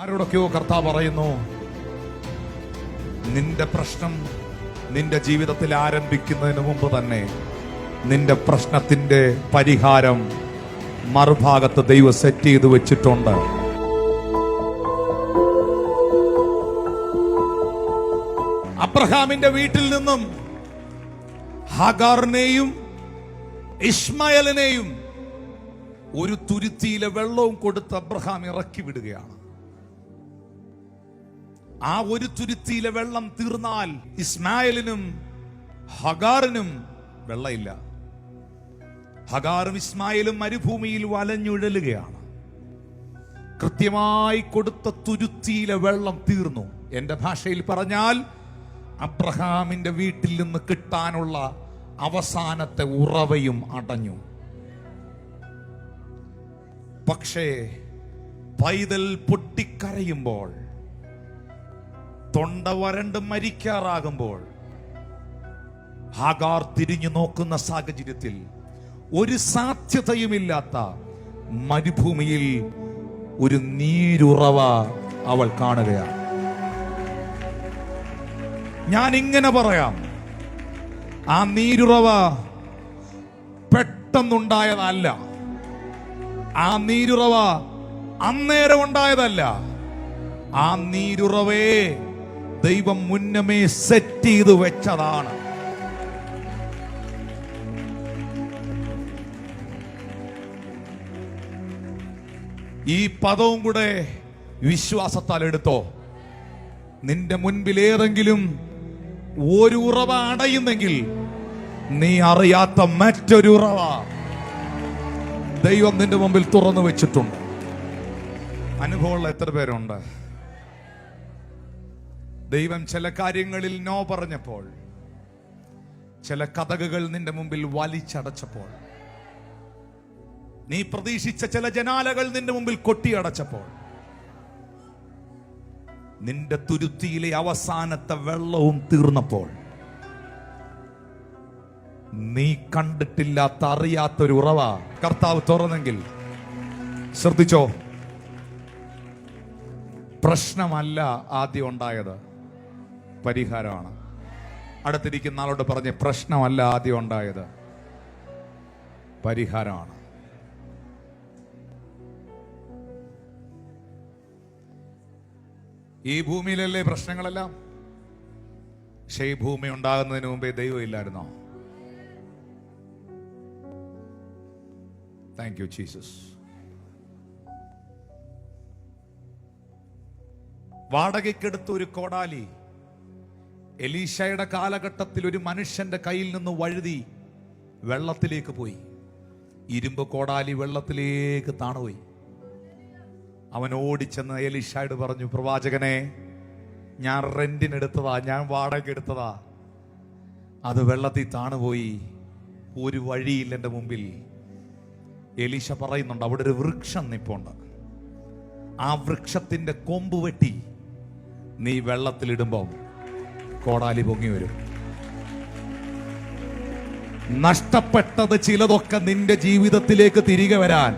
ആരോടൊക്കെയോ കർത്താവ് പറയുന്നു, നിന്റെ പ്രശ്നം നിന്റെ ജീവിതത്തിൽ ആരംഭിക്കുന്നതിന് മുമ്പ് തന്നെ നിന്റെ പ്രശ്നത്തിന്റെ പരിഹാരം മറുഭാഗത്ത് ദൈവം സെറ്റ് ചെയ്ത് വെച്ചിട്ടുണ്ട്. അബ്രഹാമിന്റെ വീട്ടിൽ നിന്നും ഹാഗാറിനെയും ഇസ്മായേലിനെയും ഒരു തുരുത്തിയിലെ വെള്ളവും കൊടുത്ത് അബ്രഹാം ഇറക്കി വിടുകയാണ്. ആ ഒരു തുരുത്തിയിലെ വെള്ളം തീർന്നാൽ ഇസ്മായേലിനും ഹഗാറിനും വെള്ളമില്ല. ഹഗാറും ഇസ്മായേലും മരുഭൂമിയിൽ വലഞ്ഞുഴലുകയാണ്. കൃത്യമായി കൊടുത്ത തുരുത്തിയിലെ വെള്ളം തീർന്നു. എന്റെ ഭാഷയിൽ പറഞ്ഞാൽ അബ്രഹാമിന്റെ വീട്ടിൽ നിന്ന് കിട്ടാനുള്ള അവസാനത്തെ ഉറവയും അടഞ്ഞു. പക്ഷേ പൈതൽ പൊട്ടിക്കരയുമ്പോൾ, തൊണ്ട വരണ്ട് മരിക്കാറാകുമ്പോൾ, ഹാഗാർ തിരിഞ്ഞു നോക്കുന്ന സാഹചര്യത്തിൽ ഒരു സാധ്യതയുമില്ലാത്ത മരുഭൂമിയിൽ ഒരു നീരുറവ അവൾ കാണുകയാണ്. ഞാൻ ഇങ്ങനെ പറയാം, ആ നീരുറവ പെട്ടെന്നുണ്ടായതല്ല, ആ നീരുറവ അന്നേരം ഉണ്ടായതല്ല. ആ നീരുറവയെ ദൈവം മുന്നമേ സെറ്റ് ചെയ്ത് വെച്ചതാണ്. ഈ പദവും കൂടെ വിശ്വാസത്താൽ എടുത്തോ. നിന്റെ മുൻപിൽ ഏതെങ്കിലും ഒരു ഉറവ അടയുന്നെങ്കിൽ നീ അറിയാത്ത മറ്റൊരു ഉറവ ദൈവം നിന്റെ മുമ്പിൽ തുറന്നു വെച്ചിട്ടുണ്ട്. അനുഭവമുള്ള എത്ര പേരുണ്ട്? ദൈവം ചില കാര്യങ്ങളിൽ നോ പറഞ്ഞപ്പോൾ, ചില കതകുകൾ നിന്റെ മുമ്പിൽ വലിച്ചടച്ചപ്പോൾ, നീ പ്രതീക്ഷിച്ച ചില ജനാലകൾ നിന്റെ മുമ്പിൽ കൊട്ടിയടച്ചപ്പോൾ, നിന്റെ തുരുത്തിയിലെ അവസാനത്തെ വെള്ളവും തീർന്നപ്പോൾ, നീ കണ്ടിട്ടില്ലാത്ത അറിയാത്തൊരു ഉറവ കർത്താവ് തുറന്നെങ്കിൽ ശ്രദ്ധിച്ചോ. പ്രശ്നമല്ല ആദ്യം ഉണ്ടായത്, പരിഹാരമാണ്. അടുത്തിരിക്കുന്ന ആളോട് പറഞ്ഞ്, പ്രശ്നമല്ല ആദ്യം ഉണ്ടായത്, പരിഹാരമാണ്. ഈ ഭൂമിയിലല്ലേ പ്രശ്നങ്ങളെല്ലാം? പക്ഷേ ഈ ഭൂമി ഉണ്ടാകുന്നതിന് മുമ്പേ ദൈവം ഇല്ലായിരുന്നോ? Thank you Jesus. വാടകയ്ക്കെടുത്ത ഒരു കോടാലി എലീശയുടെ കാലഘട്ടത്തിൽ ഒരു മനുഷ്യന്റെ കയ്യിൽ നിന്ന് വഴുതി വെള്ളത്തിലേക്ക് പോയി. ഇരുമ്പ് കോടാലി വെള്ളത്തിലേക്ക് താണുപോയി. അവൻ ഓടിച്ചെന്ന് എലീശയോട് പറഞ്ഞു, പ്രവാചകനെ, ഞാൻ റെന്റിനെടുത്തതാ, ഞാൻ വാടക എടുത്തതാ, അത് വെള്ളത്തിൽ താണുപോയി, ഒരു വഴിയില്ല എൻ്റെ മുമ്പിൽ. എലീശ പറയുന്നുണ്ട്, അവിടെ ഒരു വൃക്ഷം നിപ്പുണ്ട്, ആ വൃക്ഷത്തിന്റെ കൊമ്പ് വെട്ടി നീ വെള്ളത്തിലിടുമ്പോൾ കോടാലി പൊങ്ങി വരും. നഷ്ടപ്പെട്ടത് ചിലതൊക്കെ നിന്റെ ജീവിതത്തിലേക്ക് തിരികെ വരാൻ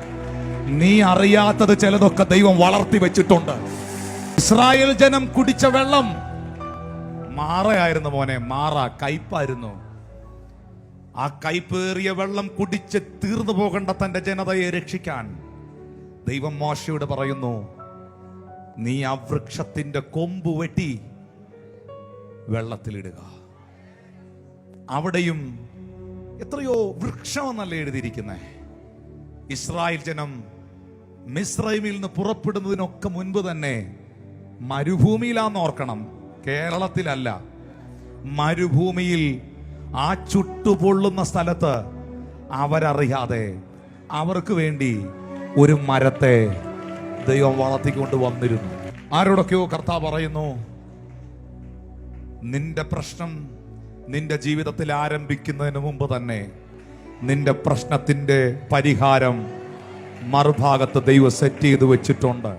നീ അറിയാത്തത് ചിലതൊക്കെ ദൈവം വളർത്തി വെച്ചിട്ടുണ്ട്. ഇസ്രായേൽ ജനം കുടിച്ച വെള്ളം മാറയായിരുന്നു മോനെ, മാറ കയ്പായിരുന്നു. ആ കയ്പേറിയ വെള്ളം കുടിച്ച് തീർന്നു പോകേണ്ട തന്റെ ജനതയെ രക്ഷിക്കാൻ ദൈവം മോശയോട് പറയുന്നു, നീ ആ വൃക്ഷത്തിന്റെ കൊമ്പ് വെട്ടി വെള്ളത്തിലിടുക. അവിടെയും എത്രയോ വൃക്ഷമെന്നല്ലേ എഴുതിയിരിക്കുന്നേ. ഇസ്രായേൽ ജനം മിസ്രൈമിൽ നിന്ന് പുറപ്പെടുന്നതിനൊക്കെ മുൻപ് തന്നെ മരുഭൂമിയിലാന്ന് ഓർക്കണം, കേരളത്തിലല്ല. മരുഭൂമിയിൽ ആ ചുട്ടുപൊള്ളുന്ന സ്ഥലത്ത് അവരറിയാതെ അവർക്ക് വേണ്ടി ഒരു മരത്തെ ദൈവം വളർത്തിക്കൊണ്ട് വന്നിരുന്നു. ആരോടൊക്കെയോ കർത്താവ് പറയുന്നു, നിന്റെ പ്രശ്നം നിന്റെ ജീവിതത്തിൽ ആരംഭിക്കുന്നതിന് മുമ്പ് തന്നെ നിന്റെ പ്രശ്നത്തിന്റെ പരിഹാരം മറുഭാഗത്ത് ദൈവം സെറ്റ് ചെയ്ത് വെച്ചിട്ടുണ്ട്.